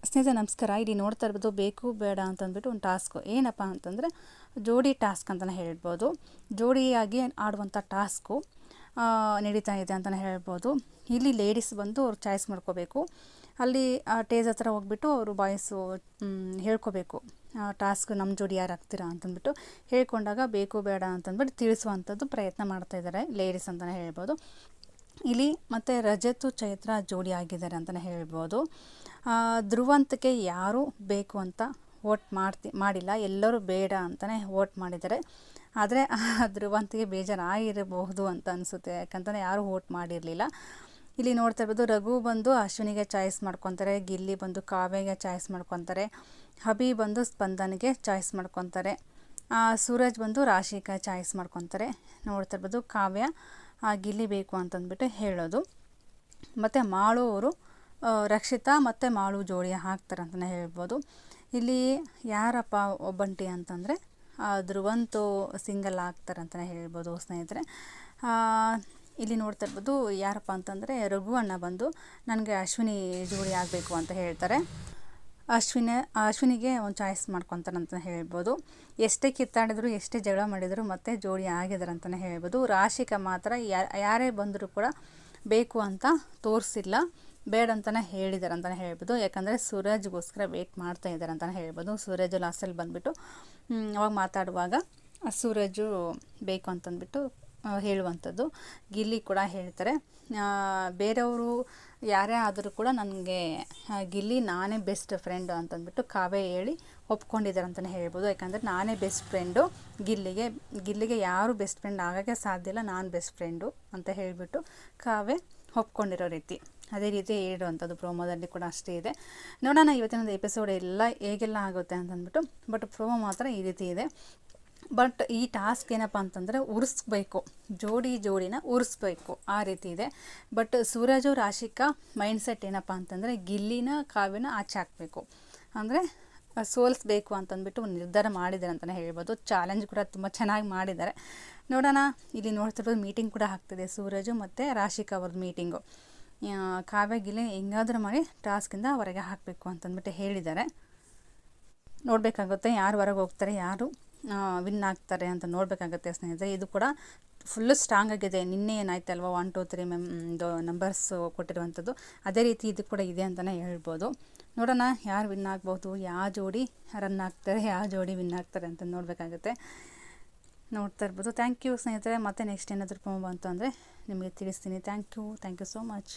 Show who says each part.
Speaker 1: ಸ್ನೇಹಿತರೆ ನಮಸ್ಕಾರ. ಇಲ್ಲಿ ನೋಡ್ತಾ ಇರ್ಬೋದು ಬೇಕು ಬೇಡ ಅಂತಂದ್ಬಿಟ್ಟು ಒಂದು ಟಾಸ್ಕು ಏನಪ್ಪ ಅಂತಂದರೆ ಜೋಡಿ ಟಾಸ್ಕ್ ಅಂತಲೇ ಹೇಳ್ಬೋದು. ಜೋಡಿಯಾಗಿ ಆಡುವಂಥ ಟಾಸ್ಕು ನಡೀತಾ ಇದೆ ಅಂತಲೇ ಹೇಳ್ಬೋದು. ಇಲ್ಲಿ ಲೇಡೀಸ್ ಬಂದು ಅವ್ರು ಚಾಯ್ಸ್ ಮಾಡ್ಕೋಬೇಕು. ಅಲ್ಲಿ ಟೇಜ್ ಹತ್ರ ಹೋಗ್ಬಿಟ್ಟು ಅವರು ಬಾಯ್ಸು ಹೇಳ್ಕೋಬೇಕು ಟಾಸ್ಕ್ ನಮ್ಮ ಜೋಡಿ ಯಾರು ಆಗ್ತೀರಾ ಅಂತಂದ್ಬಿಟ್ಟು. ಹೇಳ್ಕೊಂಡಾಗ ಬೇಕು ಬೇಡ ಅಂತಂದ್ಬಿಟ್ಟು ತಿಳಿಸುವಂಥದ್ದು ಪ್ರಯತ್ನ ಮಾಡ್ತಾಯಿದ್ದಾರೆ ಲೇಡೀಸ್ ಅಂತಲೇ ಹೇಳ್ಬೋದು. ಇಲ್ಲಿ ಮತ್ತು ರಜತು ಚೈತ್ರ ಜೋಡಿ ಆಗಿದ್ದಾರೆ ಅಂತಲೇ ಹೇಳ್ಬೋದು. ಧ್ರುವಂತಕ್ಕೆ ಯಾರೂ ಬೇಕು ಅಂತ ವೋಟ್ ಮಾಡಿಲ್ಲ, ಎಲ್ಲರೂ ಬೇಡ ಅಂತಲೇ ವೋಟ್ ಮಾಡಿದ್ದಾರೆ. ಆದರೆ ಧ್ರುವಂತಿಗೆ ಬೇಜಾರಾಗಿರಬಹುದು ಅಂತ ಅನಿಸುತ್ತೆ, ಯಾಕಂತಲೇ ಯಾರೂ ವೋಟ್ ಮಾಡಿರಲಿಲ್ಲ. ಇಲ್ಲಿ ನೋಡ್ತಾ ಇರ್ಬೋದು ರಘು ಬಂದು ಅಶ್ವಿನಿಗೆ ಚಾಯ್ಸ್ ಮಾಡ್ಕೊತಾರೆ, ಗಿಲ್ಲಿ ಬಂದು ಕಾವ್ಯಗೆ ಚಾಯ್ಸ್ ಮಾಡ್ಕೊತಾರೆ, ಹಬಿ ಬಂದು ಸ್ಪಂದನ್ಗೆ ಚಾಯ್ಸ್ ಮಾಡ್ಕೊತಾರೆ, ಸೂರಜ್ ಬಂದು ರಾಶಿಕಾ ಚಾಯ್ಸ್ ಮಾಡ್ಕೊತಾರೆ. ನೋಡ್ತಾ ಇರ್ಬೋದು ಕಾವ್ಯ ಗಿಲ್ಲಿ ಬೇಕು ಅಂತಂದ್ಬಿಟ್ಟು ಹೇಳೋದು. ಮತ್ತು ಮಾಳು ಅವರು ರಕ್ಷಿತಾ ಮತ್ತು ಮಾಳು ಜೋಡಿ ಹಾಕ್ತಾರೆ ಅಂತಲೇ ಹೇಳ್ಬೋದು. ಇಲ್ಲಿ ಯಾರಪ್ಪ ಒಬ್ಬಂಟಿ ಅಂತಂದರೆ ಧ್ರುವಂತು ಸಿಂಗಲ್ ಆಗ್ತಾರೆ ಅಂತಲೇ ಹೇಳ್ಬೋದು ಸ್ನೇಹಿತರೆ. ಇಲ್ಲಿ ನೋಡ್ತಾ ಇರ್ಬೋದು ಯಾರಪ್ಪ ಅಂತಂದರೆ ರಘು ಅಣ್ಣ ಬಂದು ನನಗೆ ಅಶ್ವಿನಿ ಜೋಡಿ ಆಗಬೇಕು ಅಂತ ಹೇಳ್ತಾರೆ. ಅಶ್ವಿನಿಗೆ ಒಂದು ಚಾಯ್ಸ್ ಮಾಡ್ಕೊತಾರೆ ಅಂತಲೇ ಹೇಳ್ಬೋದು. ಎಷ್ಟೇ ಕಿತ್ತಾಡಿದ್ರು ಎಷ್ಟೇ ಜಗಳ ಮಾಡಿದ್ರು ಮತ್ತೆ ಜೋಡಿ ಆಗಿದ್ದಾರೆ ಅಂತಲೇ ಹೇಳ್ಬೋದು. ರಾಶಿಕಾ ಮಾತ್ರ ಯಾರೇ ಬಂದರೂ ಕೂಡ ಬೇಕು ಅಂತ ತೋರಿಸಿಲ್ಲ, ಬೇಡ ಅಂತಲೇ ಹೇಳಿದ್ದಾರೆ ಅಂತಲೇ ಹೇಳ್ಬೋದು. ಯಾಕಂದರೆ ಸೂರಜ್ಗೋಸ್ಕರ ವೇಟ್ ಮಾಡ್ತಾ ಇದ್ದಾರೆ ಅಂತಲೇ ಹೇಳ್ಬೋದು. ಸೂರಜ್ ಲಾಸ್ಟಲ್ಲಿ ಬಂದುಬಿಟ್ಟು ಅವಾಗ ಮಾತಾಡುವಾಗ ಸೂರಜು ಬೇಕು ಅಂತಂದ್ಬಿಟ್ಟು ಹೇಳುವಂಥದ್ದು. ಗಿಲ್ಲಿ ಕೂಡ ಹೇಳ್ತಾರೆ ಬೇರೆಯವರು ಯಾರೇ ಆದರೂ ಕೂಡ ನನಗೆ ಗಿಲ್ಲಿ ನಾನೇ ಬೆಸ್ಟ್ ಫ್ರೆಂಡು ಅಂತಂದ್ಬಿಟ್ಟು ಕಾವ್ಯ ಹೇಳಿ ಒಪ್ಕೊಂಡಿದ್ದಾರೆ ಅಂತಲೇ ಹೇಳ್ಬೋದು. ಯಾಕಂದರೆ ನಾನೇ ಬೆಸ್ಟ್ ಫ್ರೆಂಡು ಗಿಲ್ಲಿಗೆ ಯಾರು ಬೆಸ್ಟ್ ಫ್ರೆಂಡ್ ಆಗೋಕ್ಕೆ ಸಾಧ್ಯ ಇಲ್ಲ, ನಾನು ಬೆಸ್ಟ್ ಫ್ರೆಂಡು ಅಂತ ಹೇಳಿಬಿಟ್ಟು ಕಾವ್ಯ ಒಪ್ಕೊಂಡಿರೋ ರೀತಿ, ಅದೇ ರೀತಿ ಹೇಳಿರುವಂಥದ್ದು ಪ್ರೋಮೋದಲ್ಲಿ ಕೂಡ ಅಷ್ಟೇ ಇದೆ. ನೋಡೋಣ ಇವತ್ತಿನ ಎಪಿಸೋಡ್ ಎಲ್ಲ ಹೇಗೆಲ್ಲ ಆಗುತ್ತೆ ಅಂತಂದ್ಬಿಟ್ಟು. ಬಟ್ ಪ್ರೋಮೋ ಮಾತ್ರ ಈ ರೀತಿ ಇದೆ. ಬಟ್ ಈ ಟಾಸ್ಕ್ ಏನಪ್ಪ ಅಂತಂದರೆ ಉರಿಸ್ಬೇಕು, ಜೋಡಿನ ಉರಿಸ್ಬೇಕು ಆ ರೀತಿ ಇದೆ. ಬಟ್ ಸೂರಜು ರಾಶಿಕಾ ಮೈಂಡ್ಸೆಟ್ ಏನಪ್ಪ ಅಂತಂದರೆ ಗಿಲ್ಲಿನ ಕಾವ್ಯನ ಆಚೆ ಹಾಕಬೇಕು, ಅಂದರೆ ಸೋಲಿಸ್ಬೇಕು ಅಂತಂದ್ಬಿಟ್ಟು ನಿರ್ಧಾರ ಮಾಡಿದ್ದಾರೆ ಅಂತಲೇ ಹೇಳ್ಬೋದು. ಚಾಲೆಂಜ್ ಕೂಡ ತುಂಬ ಚೆನ್ನಾಗಿ ಮಾಡಿದ್ದಾರೆ. ನೋಡೋಣ. ಇಲ್ಲಿ ನೋಡ್ತಿರ್ಬೋದು ಮೀಟಿಂಗ್ ಕೂಡ ಆಗ್ತಿದೆ ಸೂರಜು ಮತ್ತು ರಾಶಿಕಾ ಅವ್ರದ್ದು ಮೀಟಿಂಗು. ಕಾವ್ಯ ಗಿಲ್ಲಿ ಹೆಂಗಾದ್ರೂ ಮಾಡಿ ಟಾಸ್ಕಿಂದ ಹೊರಗೆ ಹಾಕಬೇಕು ಅಂತಂದ್ಬಿಟ್ಟು ಹೇಳಿದ್ದಾರೆ. ನೋಡಬೇಕಾಗುತ್ತೆ ಯಾರು ಹೊರಗೆ ಹೋಗ್ತಾರೆ, ಯಾರು ವಿನ್ ಆಗ್ತಾರೆ ಅಂತ ನೋಡಬೇಕಾಗತ್ತೆ ಸ್ನೇಹಿತರೆ. ಇದು ಕೂಡ ಫುಲ್ಲು ಸ್ಟ್ರಾಂಗ್ ಆಗಿದೆ. ನಿನ್ನೆ ಏನಾಯ್ತಲ್ವ 1 2 3 ನಂಬರ್ಸ್ ಕೊಟ್ಟಿರುವಂಥದ್ದು, ಅದೇ ರೀತಿ ಇದು ಕೂಡ ಇದೆ ಅಂತಲೇ ಹೇಳ್ಬೋದು. ನೋಡೋಣ ಯಾರು ವಿನ್ ಆಗ್ಬೋದು, ಯಾವ ಜೋಡಿ ರನ್ ಆಗ್ತಾರೆ, ಯಾವ ಜೋಡಿ ವಿನ್ ಆಗ್ತಾರೆ ಅಂತ ನೋಡಬೇಕಾಗುತ್ತೆ. ನೋಡ್ತಾ ಇರ್ಬೋದು. ಥ್ಯಾಂಕ್ ಯು ಸ್ನೇಹಿತರೆ. ಮತ್ತೆ ನೆಕ್ಸ್ಟ್ ಏನಾದರೂ ಬಂತು ಅಂದರೆ ನಿಮಗೆ ತಿಳಿಸ್ತೀನಿ. Thank you so much.